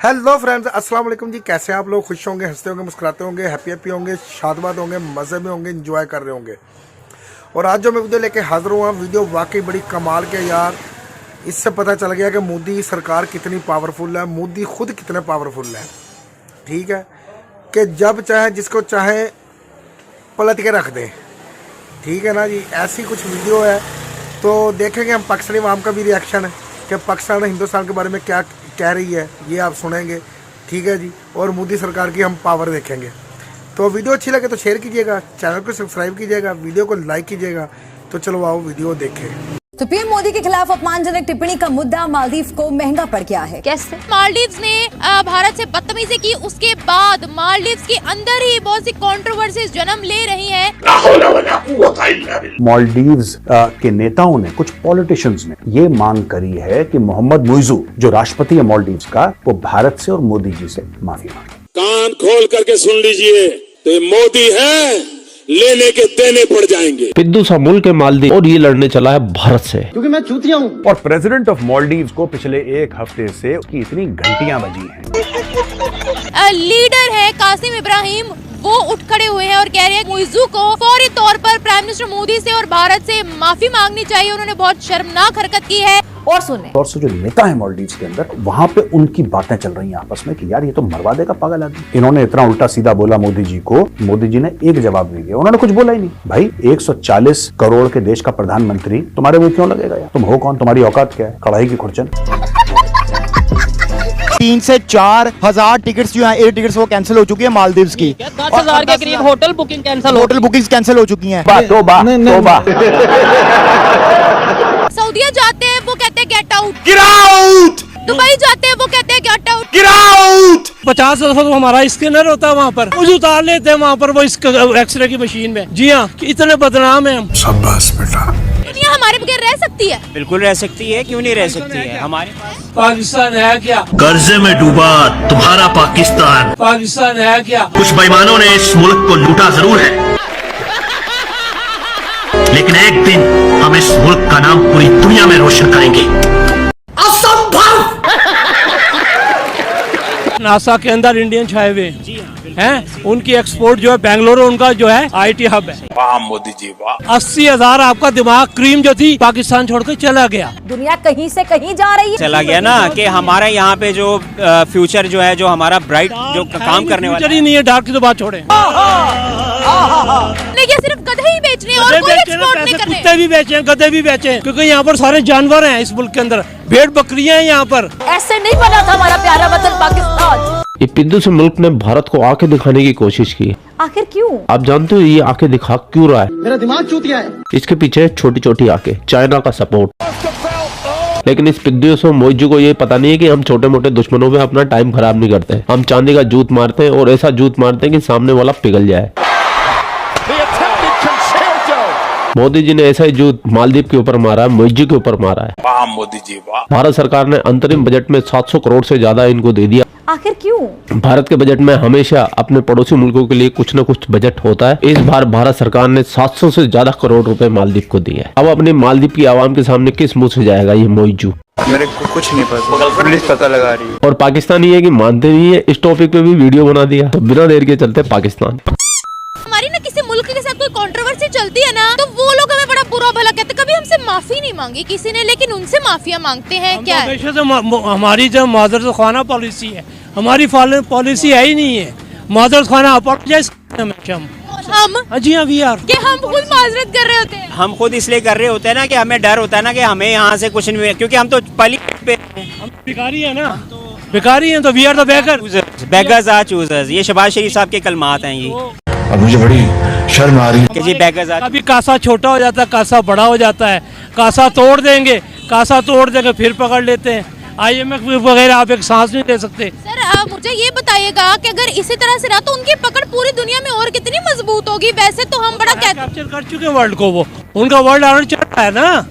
Hello friends, अस्सलाम वालेकुम जी। कैसे हैं आप लोग? खुश होंगे, हंसते होंगे, मुस्कुराते होंगे, हैप्पी होंगे, शादबाद होंगे, मज़े में होंगे, एंजॉय कर रहे होंगे। और आज जो मैं वीडियो लेके हाजिर हुआ, वीडियो वाकई बड़ी कमाल के यार। इससे पता चल गया कि मोदी सरकार कितनी पावरफुल है, मोदी खुद कितने पावरफुल है। ठीक है कि जब चाहे जिसको चाहे पलट के रख दे। ठीक है ना जी, ऐसी कुछ वीडियो है। तो देखेंगे हम पाकिस्तानी अवाम का भी रिएक्शन है कि पाकिस्तान हिंदुस्तान के बारे में क्या कह रही है, ये आप सुनेंगे। ठीक है जी, और मोदी सरकार की हम पावर देखेंगे। तो वीडियो अच्छी लगे तो शेयर कीजिएगा, चैनल को सब्सक्राइब कीजिएगा, वीडियो को लाइक कीजिएगा। तो चलो आओ वीडियो देखें। तो पीएम मोदी के खिलाफ अपमानजनक टिप्पणी का मुद्दा मालदीव को महंगा पड़ गया है। कैसे? मालदीव्स ने भारत से बदतमीजी की, उसके बाद मालदीव्स के अंदर ही बहुत सी कंट्रोवर्सीज जन्म ले रही हैं। मालदीव्स के नेताओं ने, कुछ पॉलिटिशियंस ने ये मांग करी है कि मोहम्मद मुइज़ू जो राष्ट्रपति है मालदीव्स का, वो भारत से और मोदी जी से माफी मांगे। कान खोल करके सुन लीजिए, तो मोदी है लेने के देने पड़ जाएंगे। पिद्दू सा मुल्क है मालदीव और ये लड़ने चला है भारत से, क्योंकि मैं चूतिया हूँ। और प्रेसिडेंट ऑफ मालदीव्स को पिछले एक हफ्ते से उसकी इतनी घंटियां बजी हैं। लीडर है कासिम इब्राहिम, वो उठ खड़े हुए हैं और कह रहे हैं मुइज़ू को फौरी तौर पर प्राइम मिनिस्टर मोदी से और भारत से माफी मांगनी चाहिए। उन्होंने बहुत शर्मनाक हरकत की है। और सुने, और से जो नेता है मालदीव्स के अंदर, वहां पे उनकी बातें चल रही हैं आपस में कि यार ये तो मरवा देगा पागल आदमी। इन्होंने इतना उल्टा सीधा बोला मोदी जी को, मोदी जी ने एक जवाब नहीं दिया, उन्होंने कुछ बोला ही नहीं। भाई 140 करोड़ के देश का प्रधानमंत्री तुम्हारे मुंह क्यों लगेगा यार? तुम हो कौन? तुम्हारी औकात क्या है? कढ़ाई की खुरचन। 3 से 4 हजार टिकट्स जो है, एयर टिकट्स, वो कैंसिल हो चुकी है मालदीव्स की। 10,000 के करीब होटल बुकिंग कैंसिल हो चुकी हैं। तौबा। सऊदीया जाते हैं वो कहते हैं get out, Get out! Dubai जाते हैं वो कहते हैं गेट आउट। Get out! 50 दफा तो हमारा स्कैनर होता है वहाँ पर, मुझे उतार लेते हैं वहाँ पर वो एक्सरे की मशीन में। जी हाँ, इतने बदनाम है हम। शाबाश बेटा। दुनिया हमारे बगैर रह सकती है? बिल्कुल रह सकती है, क्यों नहीं रह सकती है। हमारे पास पाकिस्तान है क्या? कर्जे में डूबा तुम्हारा पाकिस्तान। पाकिस्तान है क्या? कुछ बेईमानों ने इस मुल्क को लूटा जरूर है, लेकिन एक दिन हम इस मुल्क का नाम पूरी दुनिया में रोशन करेंगे। नासा के अंदर इंडियन छाए हुए हैं, उनकी एक्सपोर्ट जो है बेंगलुरु, उनका जो है IT हब है। वाह मोदी जी वाह। 80,000 आपका दिमाग क्रीम जो थी पाकिस्तान छोड़कर चला गया। दुनिया कहीं से कहीं जा रही है। चला गया ना कि हमारा यहाँ पे जो फ्यूचर जो है, जो हमारा ब्राइट जो काम करने वाला फ्यूचर ही नहीं है। डार्क की तो बात छोड़े, ये सिर्फ गधे ही बेचने और कोई एक्सपोर्ट नहीं करने। कुत्ते भी बेचे, गधे भी बेचे, क्योंकि यहाँ पर सारे जानवर हैं इस मुल्क के अंदर, भेड़ बकरियां हैं यहाँ पर। ऐसे नहीं बना था हमारा प्यारा वतन पाकिस्तान। ये पिद्दू से मुल्क ने भारत को आके दिखाने की कोशिश की। आखिर क्यों? आप जानते हो ये आके दिखा क्यों रहा है? मेरा दिमाग चूतिया है। इसके पीछे छोटी छोटी आके चाइना का सपोर्ट। लेकिन इस पिद्दू से मोइज़ू को ये पता नहीं है कि हम छोटे मोटे दुश्मनों में अपना टाइम खराब नहीं करते। हम चांदी का जूत मारते हैं और ऐसा जूत मारते हैं कि सामने वाला पिघल जाए। मोदी जी ने ऐसा ही जूत मालदीव के ऊपर मारा है, मोइज़ू के ऊपर मारा है। वाह मोदी जी वाह। भारत सरकार ने अंतरिम बजट में 700 करोड़ से ज्यादा इनको दे दिया। आखिर क्यों? भारत के बजट में हमेशा अपने पड़ोसी मुल्कों के लिए कुछ न कुछ बजट होता है। इस बार भारत सरकार ने 700 से ज्यादा करोड़ रुपए मालदीव को दिए। अब अपनी मालदीव की आवाम के सामने किस मुंह से जाएगा ये मोइज़ू? मेरे को कुछ नहीं पता, पुलिस पता लगा रही है। और पाकिस्तानी है कि मानते नहीं है, इस टॉपिक पे भी वीडियो बना दिया। तो बिना देर के चलते पाकिस्तान। हमारी ना किसी मुल्क के साथ कोई कंट्रोवर्सी चलती है ना, तो वो लोग हमें बड़ा बुरा भला कहते। कभी हमसे माफी नहीं मांगी किसी ने, लेकिन उनसे माफिया मांगते हैं। क्या है? हमेशा से हमारी जो मादर खाना पॉलिसी है, हमारी पॉलिसी है ही नहीं है मादर खाना अपोलोजाइज हमेशा हम। जी हाँ, वी आर कि हम खुद माजरत कर रहे होते हैं। हम खुद इसलिए कर रहे होते हैं ना कि हमें डर होता है ना कि हमें यहाँ से कुछ नहीं, क्योंकि हम तो पली पे हम भिखारी है ना, भिखारी हैं, तो we are the beggars are choosers. ये शहबाज शरीफ साहब के कलमात हैं। ये अब मुझे बड़ी शर्म आ रही है कि जी बेगर्स आर। कभी कासा छोटा हो जाता है, कासा बड़ा हो जाता है। कासा तोड़ देंगे, फिर पकड़ लेते हैं। IMF वगैरह आप एक सांस नहीं ले सकते। सर आप मुझे ये बताइएगा कि अगर इसी तरह से रहा तो उनकी पकड़ पूरी दुनिया में और कितनी मजबूत होगी। वैसे तो हम बड़ा कैप्चर कर चुके हैं वर्ल्ड को। वो उनका वर्ल्ड ऑर्डर चल रहा है ना,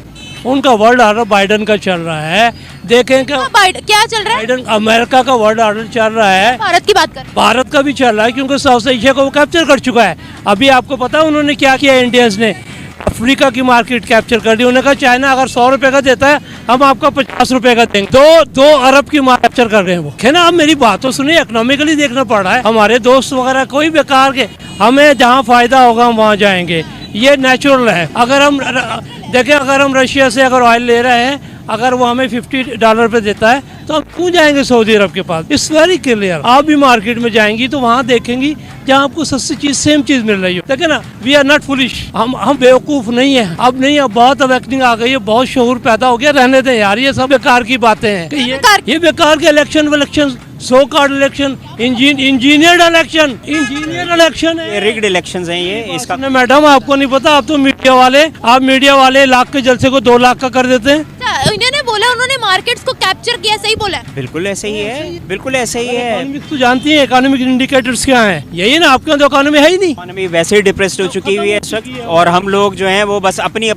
उनका वर्ल्ड ऑर्डर बाइडन का चल रहा है। देखें क्या चल रहा है? बाइडन अमेरिका का वर्ल्ड ऑर्डर चल रहा है। भारत की बात कर, भारत का भी चल रहा है, क्योंकि साउथ एशिया को वो कैप्चर कर चुका है। अभी आपको पता है उन्होंने क्या किया इंडियंस ने? अफ्रीका की मार्केट कैप्चर कर ली। उन्होंने कहा चाइना अगर 100 रुपए का देता है हम आपको 50 रुपए का देंगे। 2 अरब की मार्केट कैप्चर कर रहे हैं वो। है ना, अब मेरी बात तो सुनिए, इकोनॉमिकली देखना पड़ रहा है। हमारे दोस्त वगैरह कोई बेकार के, हमें जहाँ फायदा होगा हम वहाँ जाएंगे, ये नेचुरल है। अगर हम देखें, अगर हम रशिया से अगर ऑयल ले रहे हैं, अगर वो हमें $50 पे देता है तो हम क्यों जाएंगे सऊदी अरब के पास? It's very clear. आप भी मार्केट में जाएंगी तो वहाँ देखेंगी जहाँ आपको सस्ती चीज सेम चीज मिल रही हो। देखे ना, वी आर नॉट फुलिश, हम बेवकूफ नहीं है। अब नहीं, अब बहुत अवेकनिंग आ गई है, बहुत शऊर पैदा हो गया। रहने दें यार, ये सब बेकार की बातें हैं। ये बेकार के election so called election, engineered election है, रिग्ड इलेक्शंस हैं ये। इसका मैडम आपको नहीं पता, आप तो मीडिया वाले लाख के जलसे को 2 लाख का कर देते हैं। इन्होंने बोला उन्होंने मार्केट्स को कैप्चर किया, सही बोला है? बिल्कुल ऐसे ही है, बिल्कुल ऐसे ही है। इकोनॉमिक्स तो जानती है, इकोनॉमिक इंडिकेटर्स क्या हैं? यही ना, आपके तो इकोनॉमी है ही नहीं। इकोनॉमी वैसे ही डिप्रेस्ड हो चुकी हुई है इस वक्त, और हम लोग जो हैं वो बस अपनी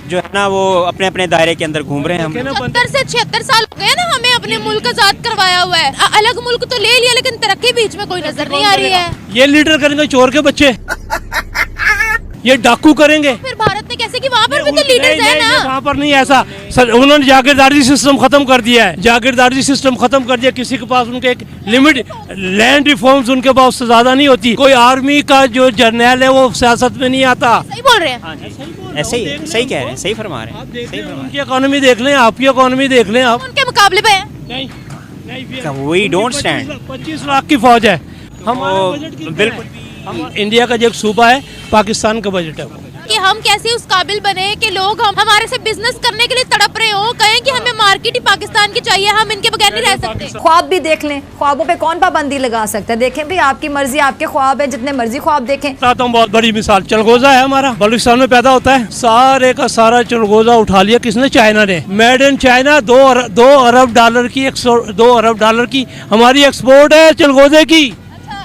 जो है ना, वो अपने दायरे के अंदर घूम रहे हैं। हम 70 से 76 साल हो गए ना हमें अपने मुल्क आजाद करवाया हुआ है। अलग मुल्क तो ले लिया, लेकिन तरक्की बीच में कोई नजर नहीं आ रही है। ये लीडर करेंगे चोर के बच्चे, ये डाकू करेंगे। फिर भारत ने कैसे कि वहाँ पर भी तो लीडर्स है ना। वहाँ पर नहीं ऐसा सर, उन्होंने जागीरदारी सिस्टम खत्म कर दिया है। जागीरदारी सिस्टम खत्म कर दिया। किसी के पास उनके एक लिमिट, लैंड रिफॉर्म्स उनके पास उससे ज्यादा नहीं होती। कोई आर्मी का जो जर्नल है वो सियासत में नहीं आता। सही बोल रहे हैं। हाँ जी, ऐसे ही सही कह रहे हैं, सही फरमा रहे हैं। उनकी इकोनॉमी देख लें, आपकी इकोनॉमी देख लें आप। उनके मुकाबले पे है। नहीं, वी डोंट स्टैंड। 25 लाख की फौज है हमारे बजट की। बिल्कुल, हम इंडिया का जो एक सूबा है, पाकिस्तान का बजट है वो। कि हम कैसे उस काबिल बने कि लोग हमारे से बिजनेस करने के लिए तड़प रहे हो, कहें कि हमें मार्केट ही पाकिस्तान की चाहिए, हम इनके बगैर नहीं रह सकते। ख्वाब भी देख लें, ख्वाबों पे कौन पाबंदी लगा सकता है? देखें भाई, आपकी मर्जी, आपके ख्वाब है, जितने मर्जी ख्वाब देखें। बताता हूँ, बहुत बड़ी मिसाल चलगोजा है हमारा, बलूचिस्तान में पैदा होता है। सारे का सारा चलगोजा उठा लिया किसने? चाइना ने। Made in China. 2 Arab dollar की हमारी एक्सपोर्ट है चलगोजे की।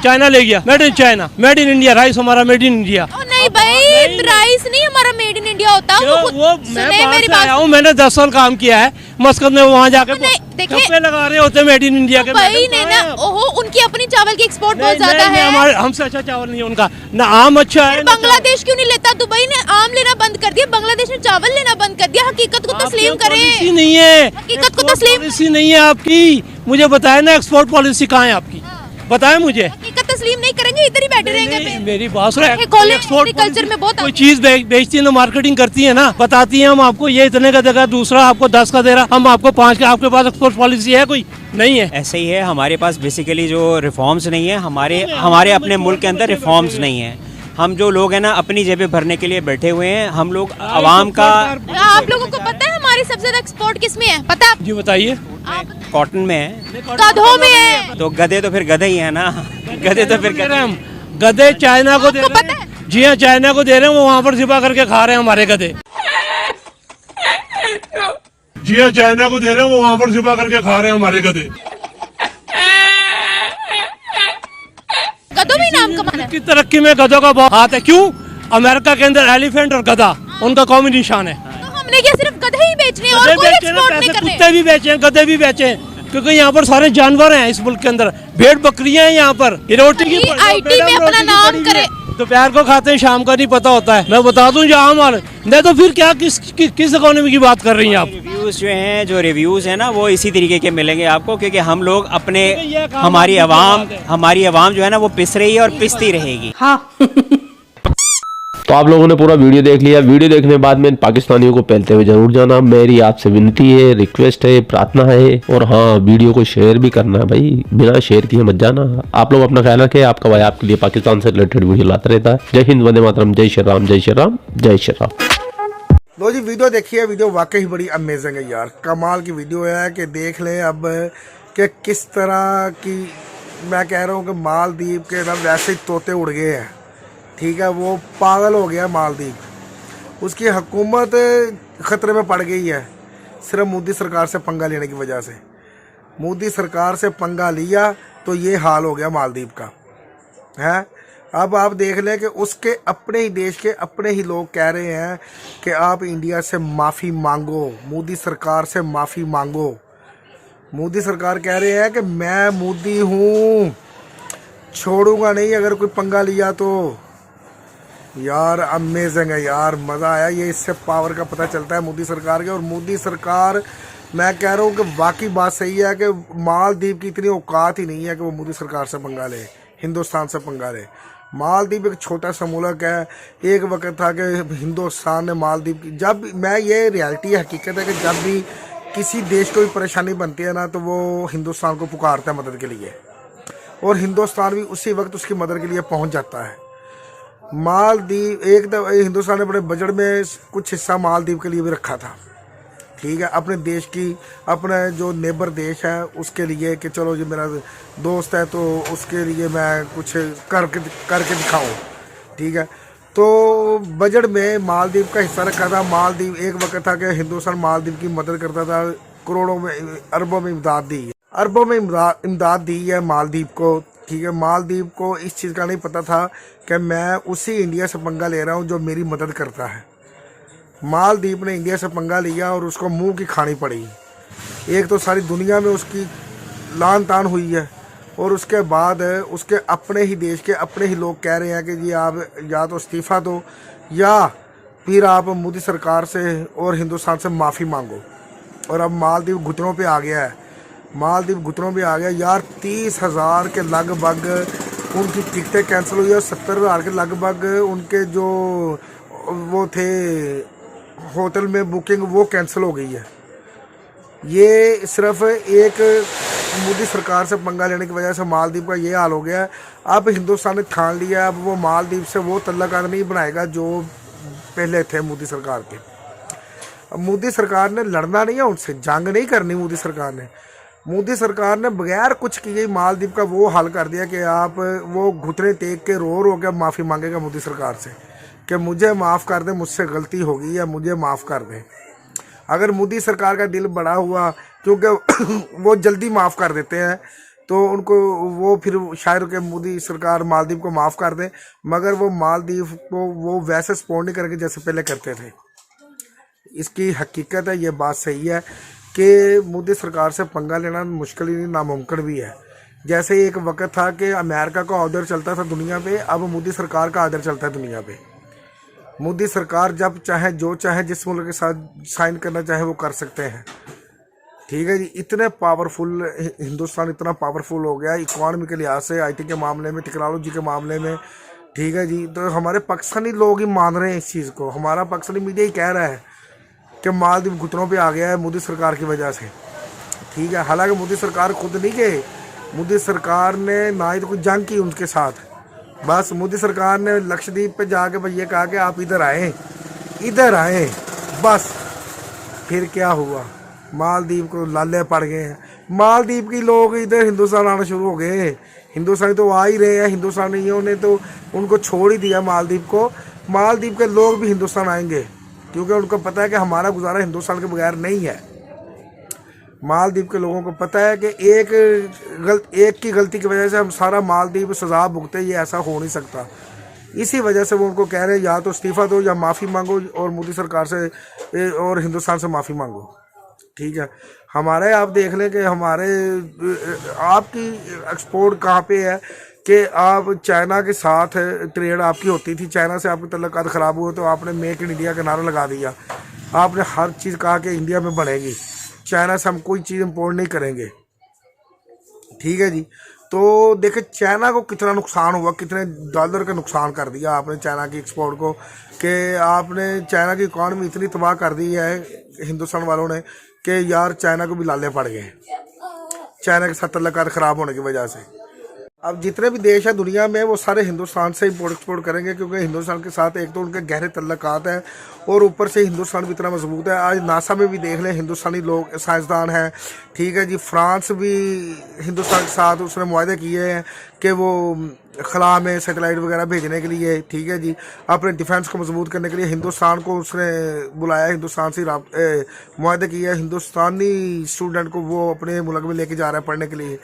चाइना ले गया। Made in China, made in India. Rice हमारा मेड इन इंडिया। नहीं भाई, राइस नहीं हमारा मेड इन इंडिया होता। मेरी बात, मैंने 10 साल काम किया है मस्कत में, वहाँ जाके ठप्पे लगा रहे होते मेड इन इंडिया के। भाई नहीं ना, ओहो, उनकी अपनी चावल की एक्सपोर्ट बहुत ज्यादा है। हमसे अच्छा चावल नहीं है उनका, ना आम अच्छा है। बांग्लादेश क्यों नहीं लेता? दुबई ने आम लेना बंद कर दिया, बांग्लादेश ने चावल लेना बंद कर दिया। हकीकत को तस्लीम करें। नहीं है, हकीकत को तस्लीम पॉलिसी नहीं है आपकी। मुझे बताए ना, एक्सपोर्ट पॉलिसी कहाँ है आपकी? बताए मुझे। हकीकत तस्लीम नहीं करेंगे, इधर ही बैठे रहेंगे। मेरी बात सुनो, एग्रीकल्चर में बहुत कोई चीज बेचती है ना, मार्केटिंग करती है ना, बताती है हम आपको ये इतने का देगा, दूसरा आपको 10 का दे रहा, हम आपको 5 का। आपके पास एक्सपोर्ट पॉलिसी है कोई? नहीं है। ऐसे ही है हमारे पास बेसिकली जो रिफॉर्म्स नहीं है, हमारे अपने मुल्क के अंदर रिफॉर्म्स नहीं है। हम जो लोग हैं ना, अपनी जेबें भरने के लिए बैठे हुए हैं। हम लोग आवाम का। आप लोगों को पता है हमारी सबसे ज्यादा एक्सपोर्ट किस में है? पता? जी बताइए। कॉटन में है, गधों में है। तो गधे तो फिर गधे ही है ना। गधे तो फिर गधे। हम गधे चाइना को दे रहे हैं। जी हाँ, चाइना को दे रहे हैं, वो वहाँ पर छिपा करके खा रहे हैं हमारे गधे। जी हाँ, चाइना को दे रहे हैं, वो वहाँ पर छिपा करके खा रहे हैं हमारे गधे। गधों में नाम कमाना है। की तरक्की में गधों का बहुत हाथ है। क्यों? अमेरिका के अंदर एलिफेंट और गधा उनका कौमी निशान है। तो हमने क्या सिर्फ गधे ही बेचने और कोई एक्सपोर्ट नहीं करने? कुत्ते भी बेचे, गधे भी बेचे, क्योंकि यहाँ पर सारे जानवर हैं इस मुल्क के अंदर। भेड़ बकरियां हैं यहाँ पर। रोटी की आईटी में अपना नाम करे। दोपहर को खाते हैं, शाम का नहीं पता होता है। मैं बता दूं जहाँ माल नहीं, तो फिर क्या किस इकोनॉमी की बात कर रही हैं आप? रिव्यूज हैं ना, वो इसी तरीके के मिलेंगे आपको, क्योंकि हम लोग अपने हमारी आवाम जो है ना, वो पिस रही है और पिसती रहेगी। हाँ। तो आप लोगों ने पूरा वीडियो देख लिया। वीडियो देखने के बाद में इन पाकिस्तानियों को पहलते हुए जरूर जाना। मेरी आपसे विनती है, रिक्वेस्ट है, प्रार्थना है। और हाँ, वीडियो को शेयर भी करना है भाई, बिना शेयर किए मत जाना। आप लोग अपना ख्याल रखें। आपका भाई आपके लिए पाकिस्तान से रिलेटेड वीडियो लाता रहता है। जय हिंद, वंदे मातरम, जय श्री राम, जय श्री राम, जय श्री राम। लो जी, वीडियो देखिए। वीडियो वाकई बड़ी अमेजिंग है यार, कमाल की वीडियो है कि देख लें अब कि किस तरह की, मैं कह रहा हूँ कि मालदीव के ना वैसे ही तोते उड़ गए हैं। ठीक है, वो पागल हो गया मालदीव। उसकी हुकूमत ख़तरे में पड़ गई है, सिर्फ मोदी सरकार से पंगा लेने की वजह से। मोदी सरकार से पंगा लिया तो ये हाल हो गया मालदीव का है। अब आप देख लें कि उसके अपने ही देश के अपने ही लोग कह रहे हैं कि आप इंडिया से माफ़ी मांगो, मोदी सरकार से माफ़ी मांगो। मोदी सरकार कह रहे हैं कि मैं मोदी हूँ, छोड़ूंगा नहीं अगर कोई पंगा लिया तो। यार अमेजिंग है यार, मज़ा आया। ये इससे पावर का पता चलता है मोदी सरकार के। और मोदी सरकार, मैं कह रहा हूँ कि वाकई बात सही है कि मालदीव की इतनी औकात ही नहीं है कि वो मोदी सरकार से पंगा ले, हिंदुस्तान से पंगा ले। मालदीव एक छोटा सा मुल्क है। एक वक्त था कि हिंदुस्तान ने मालदीव की, जब मैं ये रियलिटी हकीकत है कि जब भी किसी देश को भी परेशानी बनती है ना, तो वो हिंदुस्तान को पुकारता है मदद के लिए, और हिंदुस्तान भी उसी वक्त उसकी मदद के लिए पहुँच जाता है। मालदीव एक दफ़ा हिंदुस्तान ने अपने बजट में कुछ हिस्सा मालदीव के लिए भी रखा था, ठीक है, अपने देश की, अपने जो नेबर देश है उसके लिए, कि चलो ये मेरा दोस्त है तो उसके लिए मैं कुछ करके दिखाऊं, ठीक है। तो बजट में मालदीव का हिस्सा रखा था। मालदीव एक वक्त था कि हिंदुस्तान मालदीव की मदद करता था, करोड़ों में, अरबों में इमदाद दी है, अरबों में इमदाद दी है मालदीव को, ठीक है। मालदीव को इस चीज़ का नहीं पता था कि मैं उसी इंडिया से पंगा ले रहा हूँ जो मेरी मदद करता है। मालदीव ने इंडिया से पंगा लिया और उसको मुंह की खानी पड़ी। एक तो सारी दुनिया में उसकी लान तान हुई है, और उसके बाद उसके अपने ही देश के अपने ही लोग कह रहे हैं कि जी आप या तो इस्तीफ़ा दो या फिर आप मोदी सरकार से और हिंदुस्तान से माफ़ी मांगो। और अब मालदीव घुटनों पे आ गया है, मालदीव घुटनों पे आ गया यार। 30,000 के लगभग उनकी टिकटें कैंसिल हुई और 70,000 के लगभग उनके जो वो थे होटल में बुकिंग, वो कैंसिल हो गई है। ये सिर्फ एक मोदी सरकार से पंगा लेने की वजह से मालदीव का ये हाल हो गया है। अब हिंदुस्तान ने ठान लिया, अब वो मालदीव से वो तल्लुकात नहीं बनाएगा जो पहले थे मोदी सरकार के। अब मोदी सरकार ने लड़ना नहीं है उनसे, जंग नहीं करनी मोदी सरकार ने। मोदी सरकार ने बगैर कुछ किए मालदीव का वो हाल कर दिया कि आप वो घुटने टेक के रो के माफ़ी मांगेगा मोदी सरकार से कि मुझे माफ़ कर दें, मुझसे गलती होगी या मुझे माफ़ कर दें। अगर मोदी सरकार का दिल बड़ा हुआ, क्योंकि वो जल्दी माफ़ कर देते हैं, तो उनको वो फिर शायद कि मोदी सरकार मालदीव को माफ़ कर दे, मगर वो मालदीव को वो वैसे सपोर्ट नहीं करेंगे जैसे पहले करते थे। इसकी हकीकत है, ये बात सही है कि मोदी सरकार से पंगा लेना मुश्किल ही नहीं, नामुमकिन भी है। जैसे एक वक्त था कि अमेरिका का ऑर्डर चलता था दुनिया पे, अब मोदी सरकार का ऑर्डर चलता है दुनिया पे। मोदी सरकार जब चाहे जो चाहे जिस मुल्क के साथ साइन करना चाहे वो कर सकते हैं, ठीक है जी। इतने पावरफुल हिंदुस्तान इतना पावरफुल हो गया इकॉनमी के लिहाज से, आईटी के मामले में, टेक्नोलॉजी के मामले में, ठीक है जी। तो हमारे पाकिस्तानी लोग ही मान रहे हैं इस चीज़ को, हमारा पाकिस्तानी मीडिया ही कह रहा है कि मालदीव घुटनों पे आ गया है मोदी सरकार की वजह से, ठीक है। हालांकि मोदी सरकार खुद नहीं गए, मोदी सरकार ने ना ही तो कोई जंग की उनके साथ, बस मोदी सरकार ने लक्षद्वीप पे जाके बस ये कहा कि आप इधर आए, बस। फिर क्या हुआ, मालदीव को लाले पड़ गए हैं। मालदीव के लोग इधर हिंदुस्तान आना शुरू हो गए। हिंदुस्तानी तो आ ही रहे हैं, हिंदुस्तानियों ने तो उनको छोड़ ही दिया मालदीव को। मालदीव के लोग भी हिंदुस्तान आएंगे, क्योंकि उनको पता है कि हमारा गुजारा हिंदुस्तान के बगैर नहीं है। मालदीव के लोगों को पता है कि एक की गलती की वजह से हम सारा मालदीव सजा भुगते, ये ऐसा हो नहीं सकता। इसी वजह से वो उनको कह रहे हैं या तो इस्तीफ़ा दो या माफ़ी मांगो, और मोदी सरकार से और हिंदुस्तान से माफ़ी मांगो, ठीक है। हमारे आप देख लें कि हमारे आपकी एक्सपोर्ट कहाँ पे है कि आप चाइना के साथ ट्रेड आपकी होती थी, चाइना से आपके तल्लुकात ख़राब हुए तो आपने मेक इन इंडिया का नारा लगा दिया। आपने हर चीज़ कहा कि इंडिया में बनेगी, चाइना से हम कोई चीज़ इम्पोर्ट नहीं करेंगे, ठीक है जी। तो देखिए चाइना को कितना नुकसान हुआ, कितने डॉलर का नुकसान कर दिया आपने चाइना की एक्सपोर्ट को, कि आपने चाइना की इकॉनमी इतनी तबाह कर दी है हिंदुस्तान वालों ने कि यार चाइना को भी लाले पड़ गए, चाइना के साथ तल्लुकात ख़राब होने की वजह से। अब जितने भी देश है दुनिया में वो सारे हिंदुस्तान से इम्पोर्ट एक्सपोर्ट करेंगे, क्योंकि हिंदुस्तान के साथ एक तो उनके गहरे तल्लुकात हैं और ऊपर से हिंदुस्तान भी इतना मजबूत है। आज नासा में भी देख लें हिंदुस्तानी लोग साइंसदान हैं, ठीक है जी। फ्रांस भी हिंदुस्तान के साथ उसने मुआहदे किए हैं कि वो खला में सैटेलाइट वगैरह भेजने के लिए, ठीक है जी, अपने डिफेंस को मजबूत करने के लिए हिंदुस्तान को उसने बुलाया, हिंदुस्तान से मुआहदे किया, हिंदुस्तानी स्टूडेंट को वो अपने मुल्क में लेके जा रहा है पढ़ने के लिए,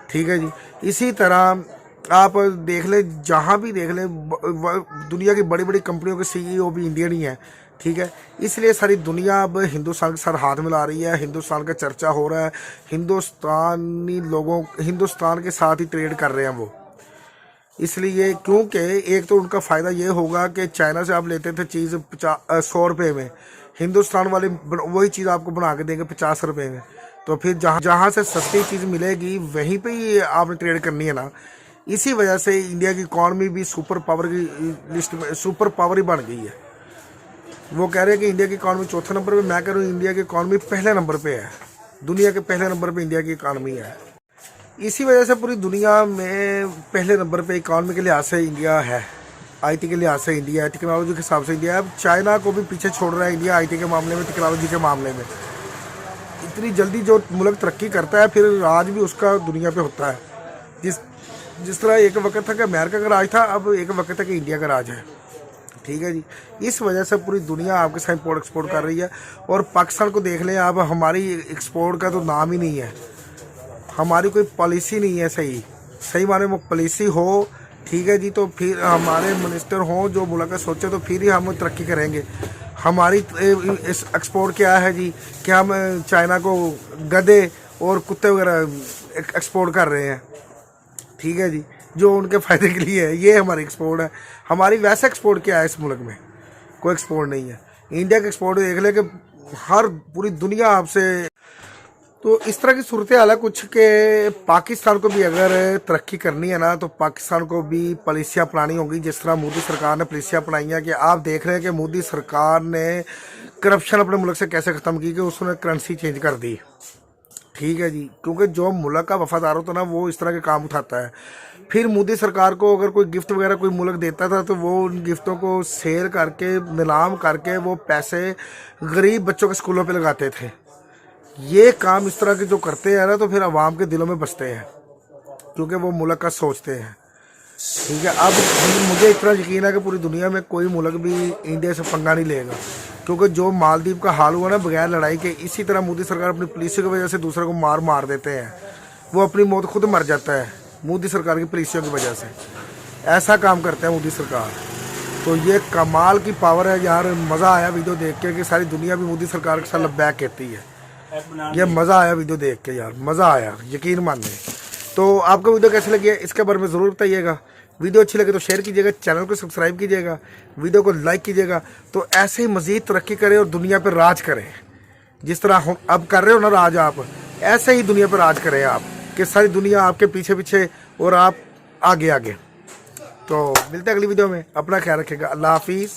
ठीक है जी। इसी तरह आप देख लें, जहाँ भी देख लें दुनिया की बड़ी बड़ी कंपनियों के सीईओ भी इंडियन ही हैं, ठीक है। इसलिए सारी दुनिया अब हिंदुस्तान के साथ हाथ मिला रही है, हिंदुस्तान का चर्चा हो रहा है, हिंदुस्तानी लोगों हिंदुस्तान के साथ ही ट्रेड कर रहे हैं वो, इसलिए क्योंकि एक तो उनका फ़ायदा ये होगा कि चाइना से आप लेते थे चीज़ 100 रुपये में, हिंदुस्तान वाले वही चीज़ आपको बना के देंगे 50 रुपये में। तो फिर जहाँ से सस्ती चीज़ मिलेगी वहीं पे ही आपने ट्रेड करनी है ना। इसी वजह से इंडिया की इकॉनमी भी सुपर पावर की लिस्ट में सुपर पावर ही बन गई है। वो कह रहे हैं कि इंडिया की इकॉनमी चौथे नंबर पे, मैं कह रहा हूँ इंडिया की इकॉनमी पहले नंबर पे है, दुनिया के पहले नंबर पे इंडिया की इकॉनमी है। इसी वजह से पूरी दुनिया में पहले नंबर पे इकॉनमी के लिहाज से इंडिया है, आईटी के लिहाज से इंडिया है, टेक्नोलॉजी के हिसाब से इंडिया है। अब चाइना को भी पीछे छोड़ रहा है इंडिया आईटी के मामले में, टेक्नोलॉजी के मामले में। इतनी जल्दी जो मुल्क तरक्की करता है फिर राज भी उसका दुनिया पे होता है। जिस तरह एक वक्त था कि अमेरिका का राज था, अब एक वक्त है कि इंडिया का राज है। ठीक है जी, इस वजह से पूरी दुनिया आपके साथ इम्पोर्ट एक्सपोर्ट कर रही है। और पाकिस्तान को देख लें आप, हमारी एक्सपोर्ट का तो नाम ही नहीं है, हमारी कोई पॉलिसी नहीं है सही माने में पॉलिसी हो। ठीक है जी, तो फिर हमारे मिनिस्टर हों जो मुल्क का सोचे तो फिर ही हम तरक्की करेंगे। हमारी इस एक्सपोर्ट क्या है जी कि हम चाइना को गधे और कुत्ते वगैरह एक्सपोर्ट कर रहे हैं। ठीक है जी, जो उनके फ़ायदे के लिए है, ये हमारी एक्सपोर्ट है। हमारी वैसे एक्सपोर्ट क्या है इस मुल्क में, कोई एक्सपोर्ट नहीं है। इंडिया का एक्सपोर्ट देख ले कि हर पूरी दुनिया आपसे। तो इस तरह की सूरत हाल है कुछ के पाकिस्तान को भी अगर तरक्की करनी है ना तो पाकिस्तान को भी पॉलिसियाँ अपनानी होंगी। जिस तरह मोदी सरकार ने पॉलिसियाँ अपनाई हैं कि आप देख रहे हैं कि मोदी सरकार ने करप्शन अपने मुल्क से कैसे ख़त्म की कि उसने करेंसी चेंज कर दी। ठीक है जी, क्योंकि जो मुल्क का वफादार होता है ना वो इस तरह के काम उठाता है। फिर मोदी सरकार को अगर कोई गिफ्ट वगैरह कोई मुल्क देता था तो वो उन गिफ्टों को सेल करके नीलाम करके वो पैसे गरीब बच्चों के स्कूलों पे लगाते थे। ये काम इस तरह के जो करते हैं ना तो फिर आवाम के दिलों में बसते हैं क्योंकि वो मुल्क का सोचते हैं। ठीक है, अब मुझे इतना यकीन है कि पूरी दुनिया में कोई मुल्क भी इंडिया से पंगा नहीं लेगा, क्योंकि जो मालदीव का हाल हुआ ना बगैर लड़ाई के, इसी तरह मोदी सरकार अपनी पॉलिसी की वजह से दूसरे को मार देते हैं। वो अपनी मौत खुद मर जाता है मोदी सरकार की पॉलिसियों की वजह से। ऐसा काम करते हैं मोदी सरकार। तो ये कमाल की पावर है यार। मज़ा आया वीडियो देख के कि सारी दुनिया भी मोदी सरकार के साथ बैक कहती है। ये मज़ा आया वीडियो देख के यार, मज़ा आया यकीन मानने। तो आपको वीडियो कैसी लगी है इसके बारे में ज़रूर बताइएगा। वीडियो अच्छी लगे तो शेयर कीजिएगा, चैनल को सब्सक्राइब कीजिएगा, वीडियो को लाइक कीजिएगा। तो ऐसे ही मज़ीद तरक्की करें और दुनिया पर राज करें। जिस तरह अब कर रहे हो ना राज, आप ऐसे ही दुनिया पर राज करें आप, कि सारी दुनिया आपके पीछे पीछे और आप आगे आगे। तो मिलते हैं अगली वीडियो में, अपना ख्याल रखिएगा। अल्लाह हाफिज़।